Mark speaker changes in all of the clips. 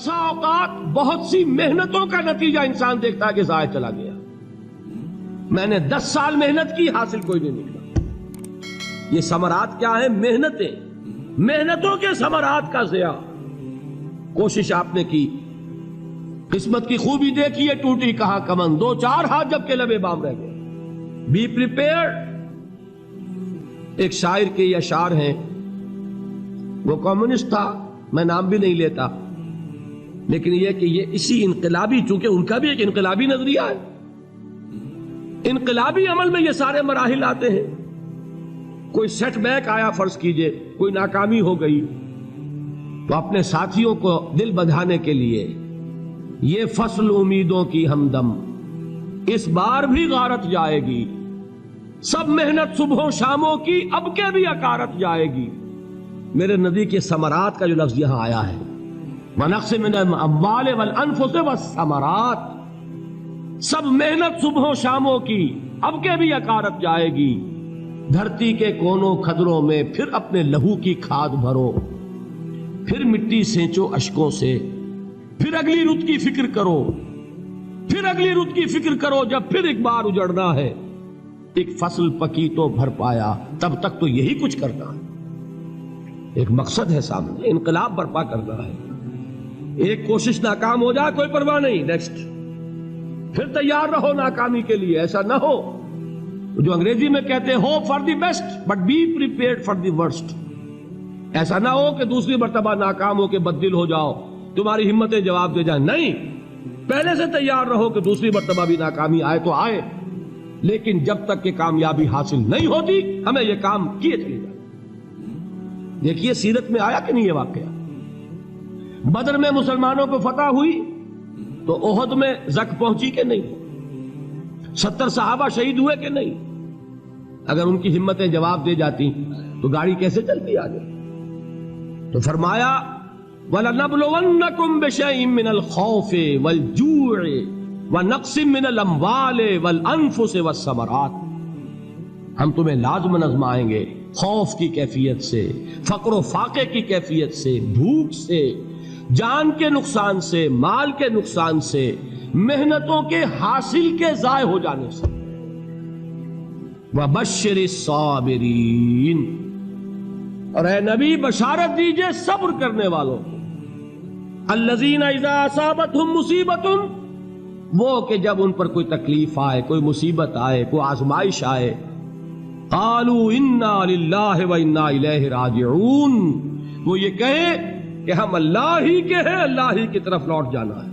Speaker 1: بسا اوقات بہت سی محنتوں کا نتیجہ انسان دیکھتا ہے کہ ضائع چلا گیا. میں نے 10 سال محنت کی، حاصل کوئی نہیں نکلا. یہ ثمرات کیا ہیں؟ محنتیں، محنتوں کے ثمرات کا ضیاع. کوشش آپ نے کی، قسمت کی خوبی دیکھی ہے، ٹوٹی کہاں کمن، 2-4 ہاتھ جب کے لبے بام رہ گئے. Be prepared. ایک شاعر کے یہ اشعار ہیں، وہ کمیونسٹ تھا، میں نام بھی نہیں لیتا، لیکن یہ کہ یہ اسی انقلابی، چونکہ ان کا بھی ایک انقلابی نظریہ ہے، انقلابی عمل میں یہ سارے مراحل آتے ہیں. کوئی سیٹ بیک آیا فرض کیجئے، کوئی ناکامی ہو گئی، تو اپنے ساتھیوں کو دل بندھانے کے لیے یہ فصل امیدوں کی ہمدم اس بار بھی غارت جائے گی، سب محنت صبحوں شاموں کی اب کے بھی اکارت جائے گی. میرے نبی کے ثمرات کا جو لفظ یہاں آیا ہے، وَنَقْصٍ مِّنَ الْأَمْوَالِ وَالْأَنفُسِ وَالثَّمَرَاتِ، سب محنت صبحوں شاموں کی اب کے بھی اکارت جائے گی. دھرتی کے کونوں کھدروں میں پھر اپنے لہو کی کھاد بھرو، پھر مٹی سینچو اشکوں سے، پھر اگلی رت کی فکر کرو، پھر اگلی رت کی فکر کرو، جب پھر ایک بار اجڑنا ہے. ایک فصل پکی تو بھر پایا، تب تک تو یہی کچھ کرنا ہے. ایک مقصد ہے سامنے، انقلاب برپا کرنا ہے. ایک کوشش ناکام ہو جائے کوئی پرواہ نہیں، نیکسٹ. پھر تیار رہو ناکامی کے لیے. ایسا نہ ہو جو انگریزی میں کہتے ہیں hope for the best but be prepared for the worst. ایسا نہ ہو کہ دوسری مرتبہ ناکام ہو کے بددل ہو جاؤ، تمہاری ہمتیں جواب دے جائیں. نہیں، پہلے سے تیار رہو کہ دوسری مرتبہ بھی ناکامی آئے تو آئے، لیکن جب تک کہ کامیابی حاصل نہیں ہوتی ہمیں یہ کام کیے چلے جائیں. دیکھیے سیرت میں آیا کہ نہیں یہ واقعہ. بدر میں مسلمانوں کو فتح ہوئی تو احد میں زک پہنچی کہ نہیں؟ 70 صحابہ شہید ہوئے کہ نہیں؟ اگر ان کی ہمتیں جواب دے جاتی تو گاڑی کیسے چلتی آگے؟ تو فرمایا وَلَنَبْلُوَنَّكُمْ بِشَيْءٍ مِّنَ الْخَوْفِ وَالْجُوعِ وَنَقْصٍ مِّنَ الْأَمْوَالِ وَالْأَنفُسِ وَالثَّمَرَاتِ. ہم تمہیں لازم آزمائیں گے، خوف کی کیفیت سے، فقر و فاقے کی کیفیت سے، بھوک سے، جان کے نقصان سے، مال کے نقصان سے، محنتوں کے حاصل کے ضائع ہو جانے سے. وَبَشِّرِ الصَّابِرِينَ، اور اے نبی بشارت دیجئے صبر کرنے والوں کو. الَّذِينَ إِذَا أَصَابَتْهُمْ مُصِيبَةٌ، وہ کہ جب ان پر کوئی تکلیف آئے، کوئی مصیبت آئے، کوئی آزمائش آئے، قالوا انا للہ وانا الیہ راجعون، وہ یہ کہیں کہ ہم اللہ ہی کے ہیں، اللہ ہی کی طرف لوٹ جانا ہے.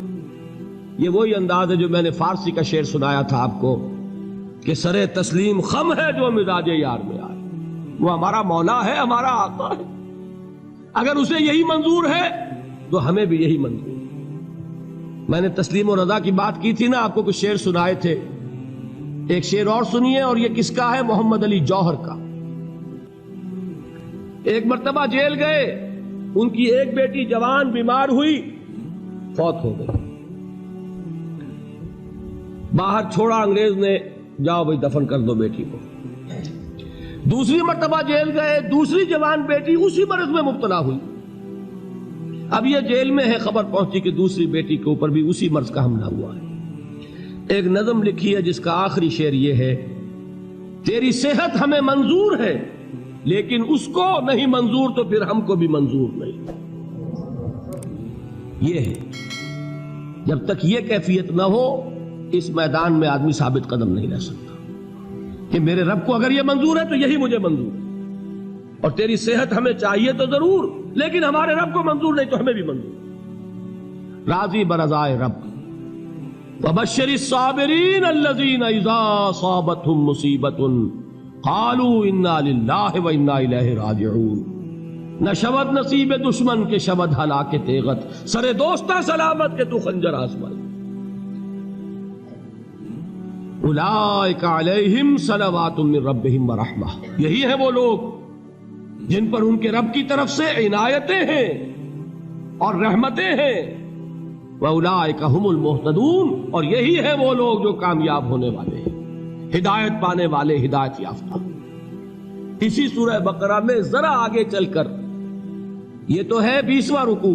Speaker 1: یہ وہی انداز ہے جو میں نے فارسی کا شعر سنایا تھا آپ کو کہ سرے تسلیم خم ہے جو مزاج یار میں آئے. وہ ہمارا مولا ہے، ہمارا آقا ہے. اگر اسے یہی منظور ہے تو ہمیں بھی یہی منظور ہے. میں نے تسلیم و رضا کی بات کی تھی نا، آپ کو کچھ شعر سنائے تھے. ایک شعر اور سنیے، اور یہ کس کا ہے؟ محمد علی جوہر کا. ایک مرتبہ جیل گئے، ان کی ایک بیٹی جوان بیمار ہوئی، فوت ہو گئی. باہر چھوڑا انگریز نے، جاؤ بھائی دفن کر دو بیٹی کو. دوسری مرتبہ جیل گئے، دوسری جوان بیٹی اسی مرض میں مبتلا ہوئی. اب یہ جیل میں ہے، خبر پہنچی کہ دوسری بیٹی کے اوپر بھی اسی مرض کا حملہ ہوا ہے. ایک نظم لکھی ہے جس کا آخری شعر یہ ہے، تیری صحت ہمیں منظور ہے لیکن اس کو نہیں منظور تو پھر ہم کو بھی منظور نہیں. یہ ہے، جب تک یہ کیفیت نہ ہو اس میدان میں آدمی ثابت قدم نہیں رہ سکتا کہ میرے رب کو اگر یہ منظور ہے تو یہی مجھے منظور ہے، اور تیری صحت ہمیں چاہیے تو ضرور، لیکن ہمارے رب کو منظور نہیں تو ہمیں بھی منظور. راضی برضائے رب. وَبَشِّرِ الصَّابِرِينَ الَّذِينَ إِذَا أَصَابَتْهُمْ مُصِيبَةٌ قَالُوا إِنَّا لِلَّهِ وَإِنَّا إِلَيْهِ رَاجِعُونَ. نہ شود نصیب دشمن کے شود ہلاک تیغت، سر دوستہ سلامت کے تو خنجر آزمائے. اولئک علیہم صلوات من ربہم ورحمہ، یہی ہے وہ لوگ جن پر ان کے رب کی طرف سے عنایتیں ہیں اور رحمتیں ہیں. وَأُولَئِكَ هُمُ الْمُهْتَدُونَ، اور یہی ہے وہ لوگ جو کامیاب ہونے والے ہیں، ہدایت پانے والے، ہدایت یافتہ. اسی سورہ بقرہ میں ذرا آگے چل کر، یہ تو ہے 20واں رکوع،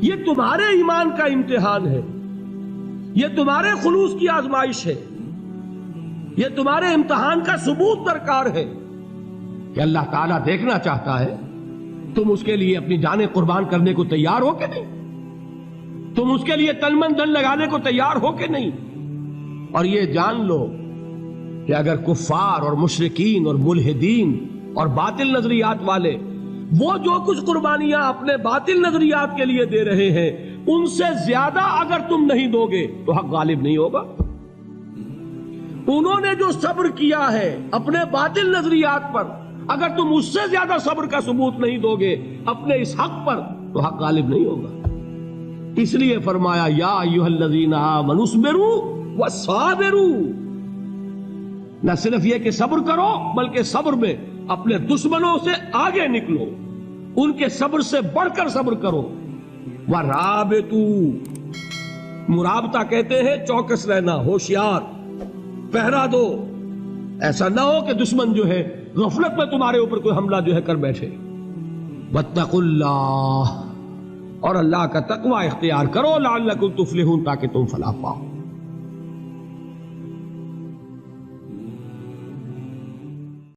Speaker 1: یہ تمہارے ایمان کا امتحان ہے، یہ تمہارے خلوص کی آزمائش ہے، یہ تمہارے امتحان کا ثبوت درکار ہے کہ اللہ تعالیٰ دیکھنا چاہتا ہے تم اس کے لیے اپنی جانیں قربان کرنے کو تیار ہو کہ نہیں، تم اس کے لیے تن من دھن لگانے کو تیار ہو کہ نہیں۔ اور یہ جان لو کہ اگر کفار اور مشرکین اور ملحدین اور باطل نظریات والے وہ جو کچھ قربانیاں اپنے باطل نظریات کے لیے دے رہے ہیں ان سے زیادہ اگر تم نہیں دو گے تو حق غالب نہیں ہوگا۔ انہوں نے جو صبر کیا ہے اپنے باطل نظریات پر، اگر تم اس سے زیادہ صبر کا ثبوت نہیں دو گے اپنے اس حق پر تو حق غالب نہیں ہوگا۔ اس لیے فرمایا یا ایھا الذین آمنوا اصبروا وصابروا، نہ صرف یہ کہ صبر کرو بلکہ صبر میں اپنے دشمنوں سے آگے نکلو، ان کے صبر سے بڑھ کر صبر کرو۔ وَرَابِطُوا، مرابطہ کہتے ہیں چوکس رہنا، ہوشیار، پہرا دو، ایسا نہ ہو کہ دشمن جو ہے غفلت میں تمہارے اوپر کوئی حملہ جو ہے کر بیٹھے۔ وَاتَّقُوا اللَّهَ، اور اللہ کا تقوی اختیار کرو، لعلکم تفلحون، تاکہ تم فلاح پاؤ۔